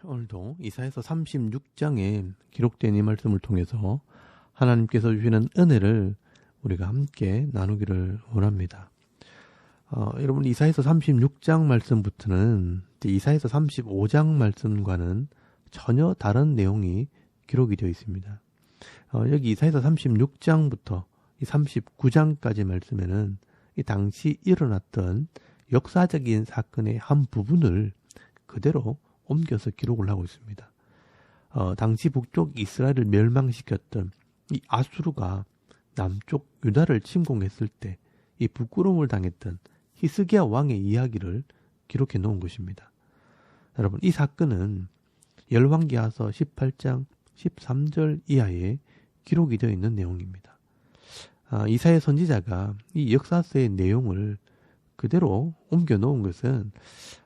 오늘도 이사야서 36장에 기록된 이 말씀을 통해서 하나님께서 주시는 은혜를 우리가 함께 나누기를 원합니다. 여러분, 이사야서 36장 말씀부터는 이사야서 35장 말씀과는 전혀 다른 내용이 기록이 되어 있습니다. 여기 이사야서 36장부터 이 39장까지 말씀에는 이 당시 일어났던 역사적인 사건의 한 부분을 그대로 옮겨서 기록을 하고 있습니다. 당시 북쪽 이스라엘을 멸망시켰던 이 아수르가 남쪽 유다를 침공했을 때 이 부끄러움을 당했던 히스기야 왕의 이야기를 기록해 놓은 것입니다. 여러분, 이 사건은 열왕기하서 18장 13절 이하에 기록이 되어 있는 내용입니다. 이사야 선지자가 이 역사서의 내용을 그대로 옮겨 놓은 것은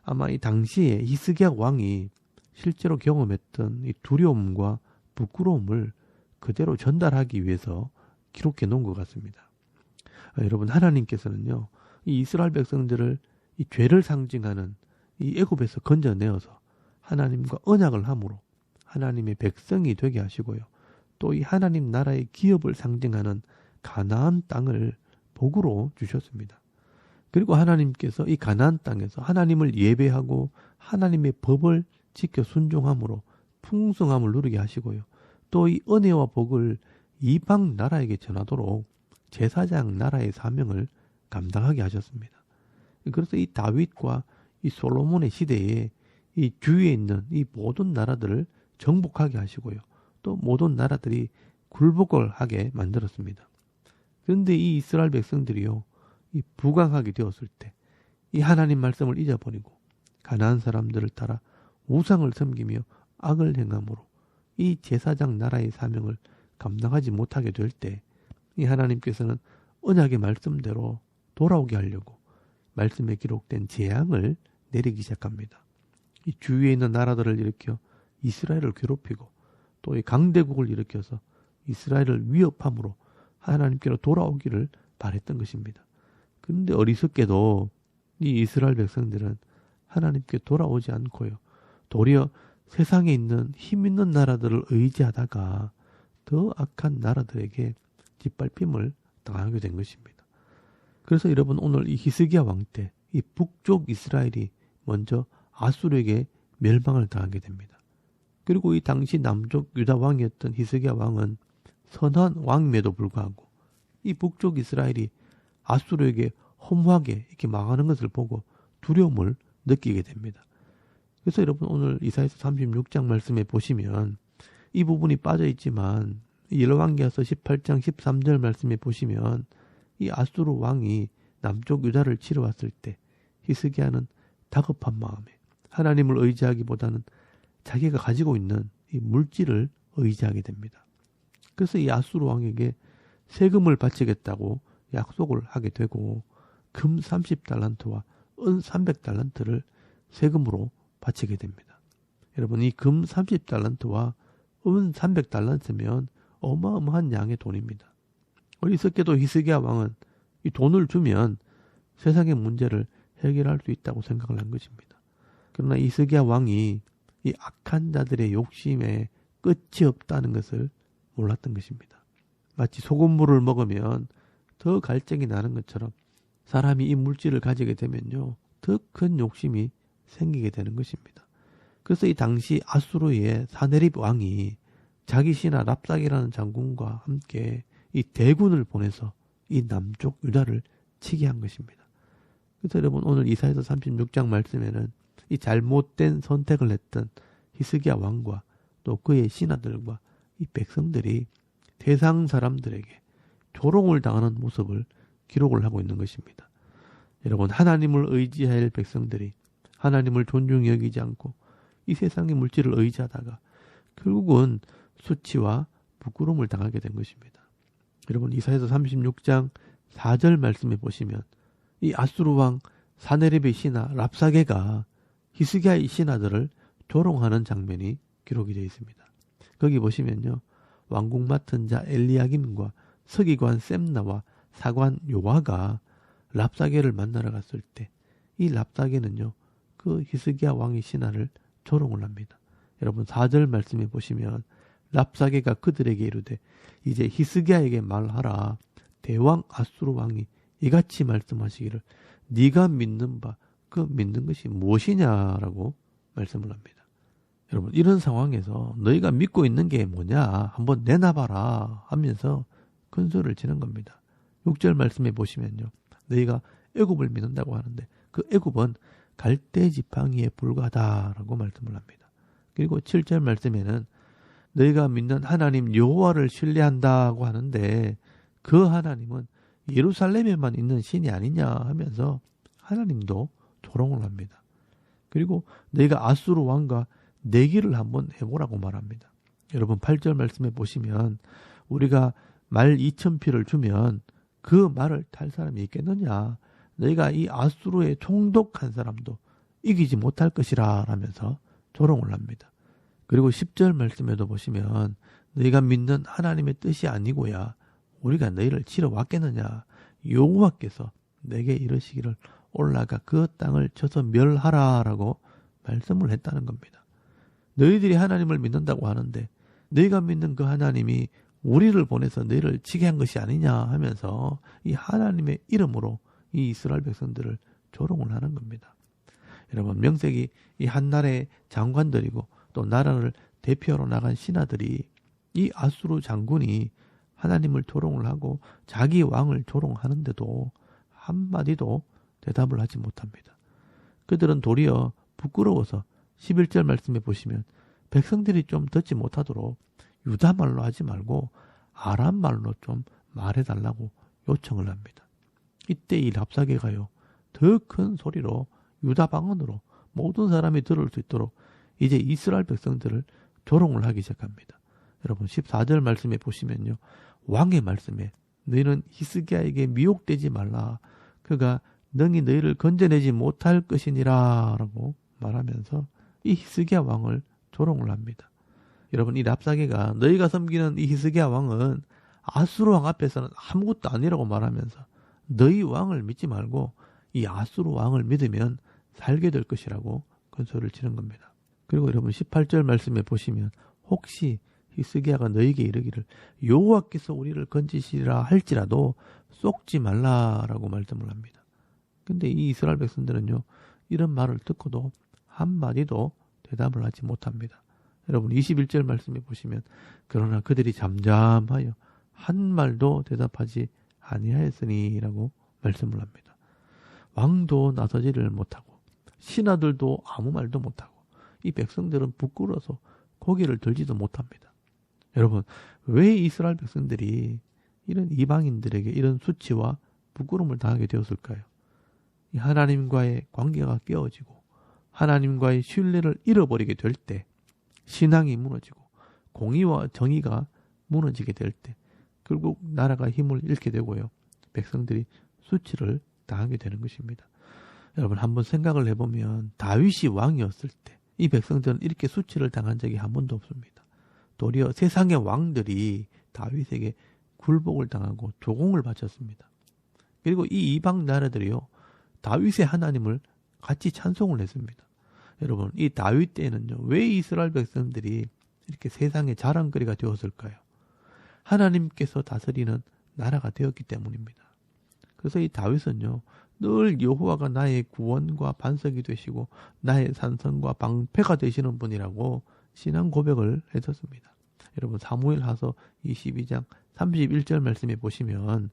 아마 이 당시에 히스기야 왕이 실제로 경험했던 이 두려움과 부끄러움을 그대로 전달하기 위해서 기록해 놓은 것 같습니다. 여러분, 하나님께서는요, 이 이스라엘 백성들을 이 죄를 상징하는 이 애굽에서 건져내어서 하나님과 언약을 함으로 하나님의 백성이 되게 하시고요, 또 이 하나님 나라의 기업을 상징하는 가나안 땅을 복으로 주셨습니다. 그리고 하나님께서 이 가나안 땅에서 하나님을 예배하고 하나님의 법을 지켜 순종함으로 풍성함을 누리게 하시고요, 또 이 은혜와 복을 이방 나라에게 전하도록 제사장 나라의 사명을 감당하게 하셨습니다. 그래서 이 다윗과 이 솔로몬의 시대에 이 주위에 있는 이 모든 나라들을 정복하게 하시고요, 또 모든 나라들이 굴복을 하게 만들었습니다. 그런데 이 이스라엘 백성들이요, 이 부강하게 되었을 때 이 하나님 말씀을 잊어버리고 가나안 사람들을 따라 우상을 섬기며 악을 행함으로 이 제사장 나라의 사명을 감당하지 못하게 될 때 이 하나님께서는 언약의 말씀대로 돌아오게 하려고 말씀에 기록된 재앙을 내리기 시작합니다. 이 주위에 있는 나라들을 일으켜 이스라엘을 괴롭히고 또 이 강대국을 일으켜서 이스라엘을 위협함으로 하나님께로 돌아오기를 바랬던 것입니다. 그런데 어리석게도 이 이스라엘 백성들은 하나님께 돌아오지 않고요, 도리어 세상에 있는 힘 있는 나라들을 의지하다가 더 악한 나라들에게 짓밟힘을 당하게 된 것입니다. 그래서 여러분, 오늘 이 히스기야 왕 때 이 북쪽 이스라엘이 먼저 아수르에게 멸망을 당하게 됩니다. 그리고 이 당시 남쪽 유다 왕이었던 히스기야 왕은 선한 왕임에도 불구하고 이 북쪽 이스라엘이 아수르에게 허무하게 이렇게 망하는 것을 보고 두려움을 느끼게 됩니다. 그래서 여러분, 오늘 이사야서 36장 말씀에 보시면 이 부분이 빠져 있지만 열왕기하서 18장 13절 말씀에 보시면 이 아수르 왕이 남쪽 유다를 치러 왔을 때 히스기야는 다급한 마음에 하나님을 의지하기보다는 자기가 가지고 있는 이 물질을 의지하게 됩니다. 그래서 이 아수르 왕에게 세금을 바치겠다고 약속을 하게 되고 금 30달란트와 은 300달란트를 세금으로 바치게 됩니다. 여러분, 이 금 30달란트와 은 300달란트면 어마어마한 양의 돈입니다. 어리석게도 히스기야 왕은 이 돈을 주면 세상의 문제를 해결할 수 있다고 생각을 한 것입니다. 그러나 히스기야 왕이 이 악한 자들의 욕심에 끝이 없다는 것을 몰랐던 것입니다. 마치 소금물을 먹으면 더 갈증이 나는 것처럼 사람이 이 물질을 가지게 되면요, 더 큰 욕심이 생기게 되는 것입니다. 그래서 이 당시 아수르의 사네립 왕이 자기 신하 랍삭이라는 장군과 함께 이 대군을 보내서 이 남쪽 유다를 치게 한 것입니다. 그래서 여러분, 오늘 이사야서 36장 말씀에는 이 잘못된 선택을 했던 히스기야 왕과 또 그의 신하들과 이 백성들이 세상 사람들에게 조롱을 당하는 모습을 기록을 하고 있는 것입니다. 여러분, 하나님을 의지해야 할 백성들이 하나님을 존중히 여기지 않고 이 세상의 물질을 의지하다가 결국은 수치와 부끄러움을 당하게 된 것입니다. 여러분, 이사야서 36장 4절 말씀에 보시면 이 아수르 왕 사네립의 신하 랍사게가 히스기야의 신하들을 조롱하는 장면이 기록이 되어 있습니다. 거기 보시면요, 왕궁 맡은 자 엘리야김과 서기관 셈나와 사관 요아가 랍사게를 만나러 갔을 때 이 랍사게는요, 그 히스기야 왕의 신하를 조롱을 합니다. 여러분 4절 말씀해 보시면 랍사게가 그들에게 이르되 이제 히스기야에게 말하라. 대왕 아수르 왕이 이같이 말씀하시기를 네가 믿는 바 그 믿는 것이 무엇이냐라고 말씀을 합니다. 여러분 이런 상황에서 너희가 믿고 있는 게 뭐냐 한번 내놔봐라 하면서 큰 소리를 치는 겁니다. 6절 말씀해 보시면요, 너희가 애굽을 믿는다고 하는데 그 애굽은 갈대 지팡이에 불과하다라고 말씀을 합니다. 그리고 7절 말씀에는 너희가 믿는 하나님 여호와를 신뢰한다고 하는데 그 하나님은 예루살렘에만 있는 신이 아니냐 하면서 하나님도 조롱을 합니다. 그리고 너희가 아수르 왕과 내기를 한번 해보라고 말합니다. 여러분 8절 말씀에 보시면 우리가 말 2,000피를 주면 그 말을 탈 사람이 있겠느냐, 너희가 이 아수르의 총독한 사람도 이기지 못할 것이라 라면서 조롱을 합니다. 그리고 10절 말씀에도 보시면 너희가 믿는 하나님의 뜻이 아니고야 우리가 너희를 치러 왔겠느냐, 여호와께서 내게 이르시기를 올라가 그 땅을 쳐서 멸하라 라고 말씀을 했다는 겁니다. 너희들이 하나님을 믿는다고 하는데 너희가 믿는 그 하나님이 우리를 보내서 너희를 치게 한 것이 아니냐 하면서 이 하나님의 이름으로 이 이스라엘 백성들을 조롱을 하는 겁니다. 여러분 명색이 이 한나라의 장관들이고 또 나라를 대표하러 나간 신하들이 이 아수르 장군이 하나님을 조롱을 하고 자기 왕을 조롱하는데도 한마디도 대답을 하지 못합니다. 그들은 도리어 부끄러워서 11절 말씀에 보시면 백성들이 좀 듣지 못하도록 유다 말로 하지 말고 아람 말로 좀 말해달라고 요청을 합니다. 이때 이 랍사게가요, 더 큰 소리로 유다 방언으로 모든 사람이 들을 수 있도록 이제 이스라엘 백성들을 조롱을 하기 시작합니다. 여러분 14절 말씀에 보시면요, 왕의 말씀에 너희는 히스기야에게 미혹되지 말라. 그가 능히 너희를 건져내지 못할 것이니라 라고 말하면서 이 히스기야 왕을 조롱을 합니다. 여러분 이 랍사게가 너희가 섬기는 이 히스기야 왕은 아수르 왕 앞에서는 아무것도 아니라고 말하면서 너희 왕을 믿지 말고 이 아수르 왕을 믿으면 살게 될 것이라고 큰 소리를 치는 겁니다. 그리고 여러분 18절 말씀에 보시면 혹시 히스기야가 너희에게 이르기를 여호와께서 우리를 건지시리라 할지라도 속지 말라라고 말씀을 합니다. 근데 이 이스라엘 백성들은요, 이런 말을 듣고도 한마디도 대답을 하지 못합니다. 여러분 21절 말씀에 보시면 그러나 그들이 잠잠하여 한 말도 대답하지 아니하였으니 라고 말씀을 합니다. 왕도 나서지를 못하고 신하들도 아무 말도 못하고 이 백성들은 부끄러워서 고개를 들지도 못합니다. 여러분 왜 이스라엘 백성들이 이런 이방인들에게 이런 수치와 부끄러움을 당하게 되었을까요? 이 하나님과의 관계가 깨어지고 하나님과의 신뢰를 잃어버리게 될 때, 신앙이 무너지고 공의와 정의가 무너지게 될 때 결국 나라가 힘을 잃게 되고요, 백성들이 수치를 당하게 되는 것입니다. 여러분 한번 생각을 해보면 다윗이 왕이었을 때 이 백성들은 이렇게 수치를 당한 적이 한 번도 없습니다. 도리어 세상의 왕들이 다윗에게 굴복을 당하고 조공을 바쳤습니다. 그리고 이 이방 나라들이요, 다윗의 하나님을 같이 찬송을 했습니다. 여러분 이 다윗 때에는요, 왜 이스라엘 백성들이 이렇게 세상의 자랑거리가 되었을까요? 하나님께서 다스리는 나라가 되었기 때문입니다. 그래서 이 다윗은요, 늘 여호와가 나의 구원과 반석이 되시고 나의 산성과 방패가 되시는 분이라고 신앙 고백을 했었습니다. 여러분 사무엘하서 22장 31절 말씀에 보시면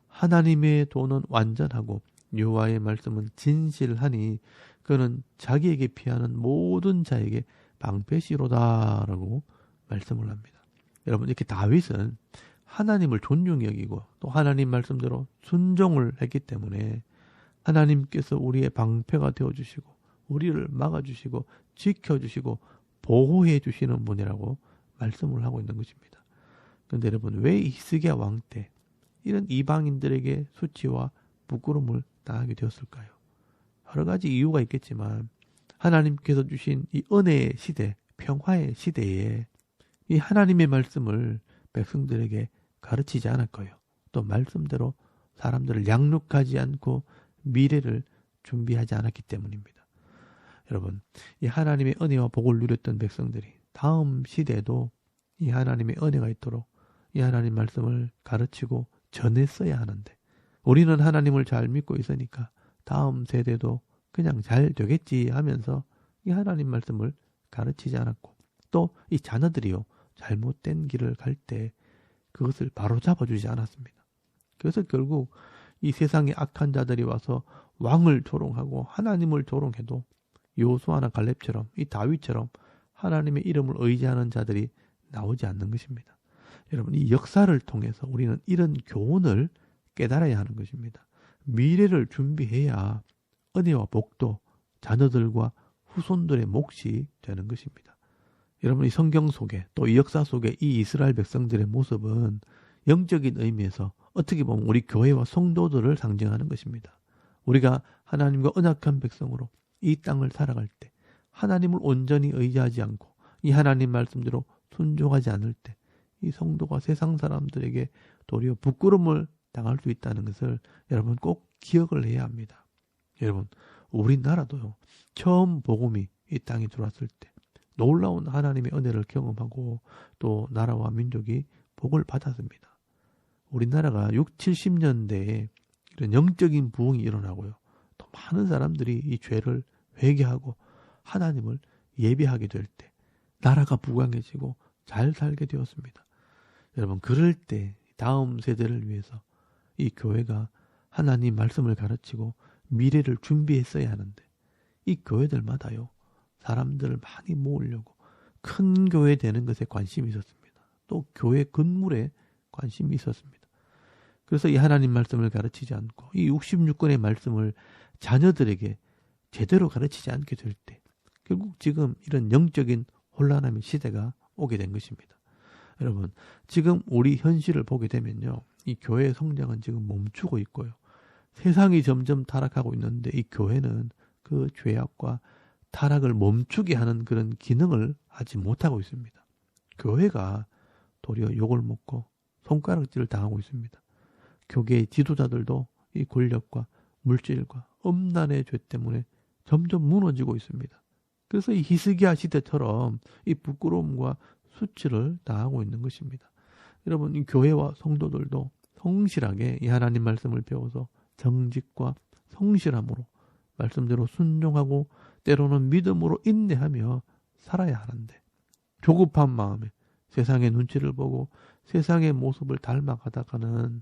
하나님의 도는 완전하고 여호와의 말씀은 진실하니 그는 자기에게 피하는 모든 자에게 방패시로다 라고 말씀을 합니다. 여러분 이렇게 다윗은 하나님을 존중히 여기고 또 하나님 말씀대로 순종을 했기 때문에 하나님께서 우리의 방패가 되어주시고 우리를 막아주시고 지켜주시고 보호해 주시는 분이라고 말씀을 하고 있는 것입니다. 그런데 여러분 왜 히스기야 왕 때 이런 이방인들에게 수치와 부끄러움을 당하게 되었을까요? 여러 가지 이유가 있겠지만 하나님께서 주신 이 은혜의 시대, 평화의 시대에 이 하나님의 말씀을 백성들에게 가르치지 않았고요, 또 말씀대로 사람들을 양육하지 않고 미래를 준비하지 않았기 때문입니다. 여러분, 이 하나님의 은혜와 복을 누렸던 백성들이 다음 시대에도 이 하나님의 은혜가 있도록 이 하나님 말씀을 가르치고 전했어야 하는데, 우리는 하나님을 잘 믿고 있으니까 다음 세대도 그냥 잘 되겠지 하면서 이 하나님 말씀을 가르치지 않았고, 또 이 자녀들이요 잘못된 길을 갈 때 그것을 바로 잡아주지 않았습니다. 그래서 결국 이 세상의 악한 자들이 와서 왕을 조롱하고 하나님을 조롱해도 요수아나 갈렙처럼 이 다윗처럼 하나님의 이름을 의지하는 자들이 나오지 않는 것입니다. 여러분, 이 역사를 통해서 우리는 이런 교훈을 깨달아야 하는 것입니다. 미래를 준비해야 은혜와 복도 자녀들과 후손들의 몫이 되는 것입니다. 여러분, 이 성경 속에 또 이 역사 속에 이 이스라엘 백성들의 모습은 영적인 의미에서 어떻게 보면 우리 교회와 성도들을 상징하는 것입니다. 우리가 하나님과 언약한 백성으로 이 땅을 살아갈 때 하나님을 온전히 의지하지 않고 이 하나님 말씀대로 순종하지 않을 때 이 성도가 세상 사람들에게 도리어 부끄러움을 당할 수 있다는 것을 여러분 꼭 기억을 해야 합니다. 여러분, 우리나라도요, 처음 복음이 이 땅에 들어왔을 때 놀라운 하나님의 은혜를 경험하고 또 나라와 민족이 복을 받았습니다. 우리나라가 6, 70년대에 이런 영적인 부흥이 일어나고요, 또 많은 사람들이 이 죄를 회개하고 하나님을 예배하게 될 때 나라가 부강해지고 잘 살게 되었습니다. 여러분, 그럴 때 다음 세대를 위해서 이 교회가 하나님 말씀을 가르치고 미래를 준비했어야 하는데, 이 교회들마다요 사람들을 많이 모으려고 큰 교회 되는 것에 관심이 있었습니다. 또 교회 건물에 관심이 있었습니다. 그래서 이 하나님 말씀을 가르치지 않고 이 66권의 말씀을 자녀들에게 제대로 가르치지 않게 될 때 결국 지금 이런 영적인 혼란함의 시대가 오게 된 것입니다. 여러분, 지금 우리 현실을 보게 되면요, 이 교회의 성장은 지금 멈추고 있고요, 세상이 점점 타락하고 있는데 이 교회는 그 죄악과 타락을 멈추게 하는 그런 기능을 하지 못하고 있습니다. 교회가 도리어 욕을 먹고 손가락질을 당하고 있습니다. 교계의 지도자들도 이 권력과 물질과 엄난의 죄 때문에 점점 무너지고 있습니다. 그래서 이 히스기야 시대처럼 이 부끄러움과 수치를 당하고 있는 것입니다. 여러분, 이 교회와 성도들도 성실하게 이 하나님 말씀을 배워서 정직과 성실함으로 말씀대로 순종하고 때로는 믿음으로 인내하며 살아야 하는데, 조급한 마음에 세상의 눈치를 보고 세상의 모습을 닮아가다가는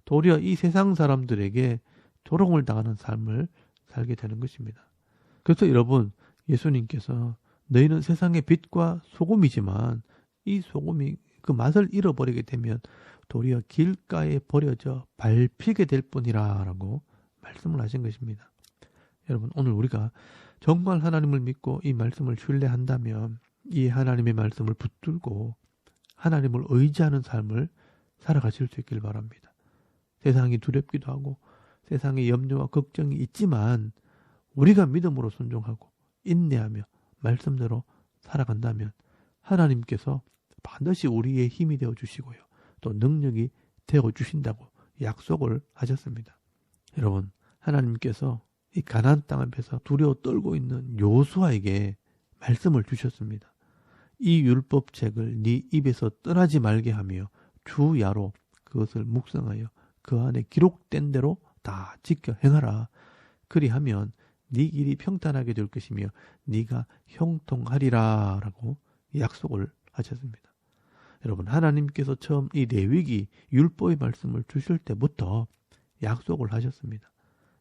도리어 이 세상 사람들에게 조롱을 당하는 삶을 살게 되는 것입니다. 그래서 여러분, 예수님께서 너희는 세상의 빛과 소금이지만 이 소금이 그 맛을 잃어버리게 되면 도리어 길가에 버려져 밟히게 될 뿐이라 라고 말씀을 하신 것입니다. 여러분, 오늘 우리가 정말 하나님을 믿고 이 말씀을 신뢰한다면 이 하나님의 말씀을 붙들고 하나님을 의지하는 삶을 살아가실 수 있길 바랍니다. 세상이 두렵기도 하고 세상에 염려와 걱정이 있지만 우리가 믿음으로 순종하고 인내하며 말씀대로 살아간다면 하나님께서 반드시 우리의 힘이 되어 주시고요, 또 능력이 되어 주신다고 약속을 하셨습니다. 여러분, 하나님께서 이 가나안 땅 앞에서 두려워 떨고 있는 요수아에게 말씀을 주셨습니다. 이 율법책을 네 입에서 떠나지 말게 하며 주야로 그것을 묵상하여 그 안에 기록된 대로 다 지켜 행하라. 그리하면 네 길이 평탄하게 될 것이며 네가 형통하리라 라고 약속을 하셨습니다. 여러분, 하나님께서 처음 이 레위기 율법의 말씀을 주실 때부터 약속을 하셨습니다.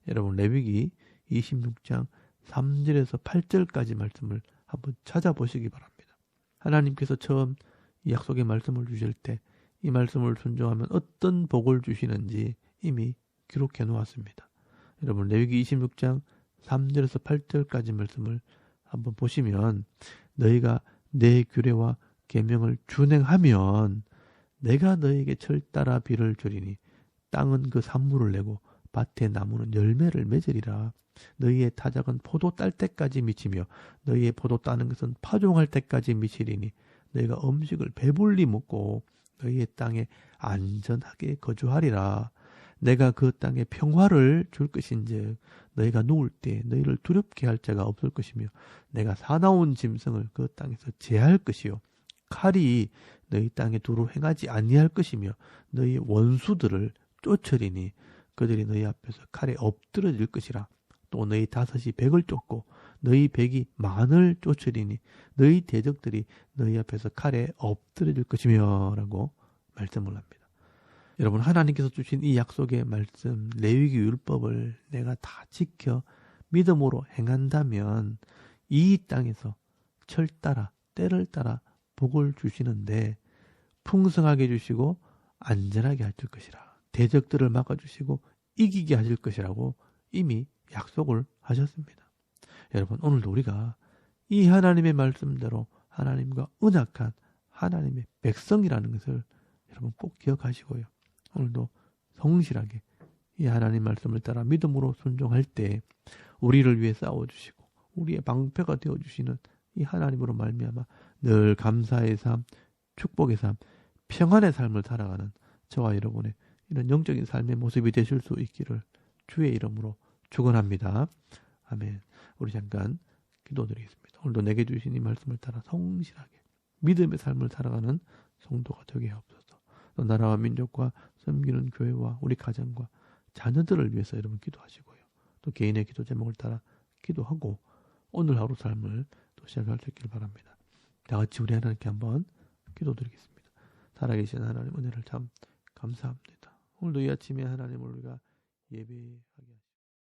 여러분, 레위기 26장 3절에서 8절까지 말씀을 한번 찾아보시기 바랍니다. 하나님께서 처음 이 약속의 말씀을 주실 때 이 말씀을 순종하면 어떤 복을 주시는지 이미 기록해 놓았습니다. 여러분, 레위기 26장 3절에서 8절까지 말씀을 한번 보시면, 너희가 내 규례와 계명을 준행하면 내가 너희에게 철따라 비를 주리니 땅은 그 산물을 내고 밭의 나무는 열매를 맺으리라. 너희의 타작은 포도 딸 때까지 미치며 너희의 포도 따는 것은 파종할 때까지 미치리니 너희가 음식을 배불리 먹고 너희의 땅에 안전하게 거주하리라. 내가 그 땅에 평화를 줄 것인즉 너희가 누울 때 너희를 두렵게 할 자가 없을 것이며 내가 사나운 짐승을 그 땅에서 제할 것이요 칼이 너희 땅에 두루 행하지 아니할 것이며 너희 원수들을 쫓으리니 그들이 너희 앞에서 칼에 엎드러질 것이라. 또 너희 다섯이 백을 쫓고 너희 백이 만을 쫓으리니 너희 대적들이 너희 앞에서 칼에 엎드러질 것이며 라고 말씀을 합니다. 여러분, 하나님께서 주신 이 약속의 말씀, 레위기 율법을 내가 다 지켜 믿음으로 행한다면 이 땅에서 철 따라 때를 따라 복을 주시는데 풍성하게 주시고 안전하게 하실 것이라. 대적들을 막아주시고 이기게 하실 것이라고 이미 약속을 하셨습니다. 여러분, 오늘도 우리가 이 하나님의 말씀대로 하나님과 언약한 하나님의 백성이라는 것을 여러분 꼭 기억하시고요. 오늘도 성실하게 이 하나님 말씀을 따라 믿음으로 순종할 때 우리를 위해 싸워주시고 우리의 방패가 되어주시는 이 하나님으로 말미암아 늘 감사의 삶, 축복의 삶, 평안의 삶을 살아가는 저와 여러분의 이런 영적인 삶의 모습이 되실 수 있기를 주의 이름으로 축원합니다. 아멘. 우리 잠깐 기도드리겠습니다. 오늘도 내게 주신 이 말씀을 따라 성실하게 믿음의 삶을 살아가는 성도가 되게 하옵소서. 또 나라와 민족과 섬기는 교회와 우리 가정과 자녀들을 위해서 여러분 기도하시고요. 또 개인의 기도 제목을 따라 기도하고 오늘 하루 삶을 또 시작할 수 있길 바랍니다. 다 같이 우리 하나님께 한번 기도드리겠습니다. 살아계신 하나님 은혜를 참 감사합니다. 오늘도 이 아침에 하나님을 우리가 예배하게 하시고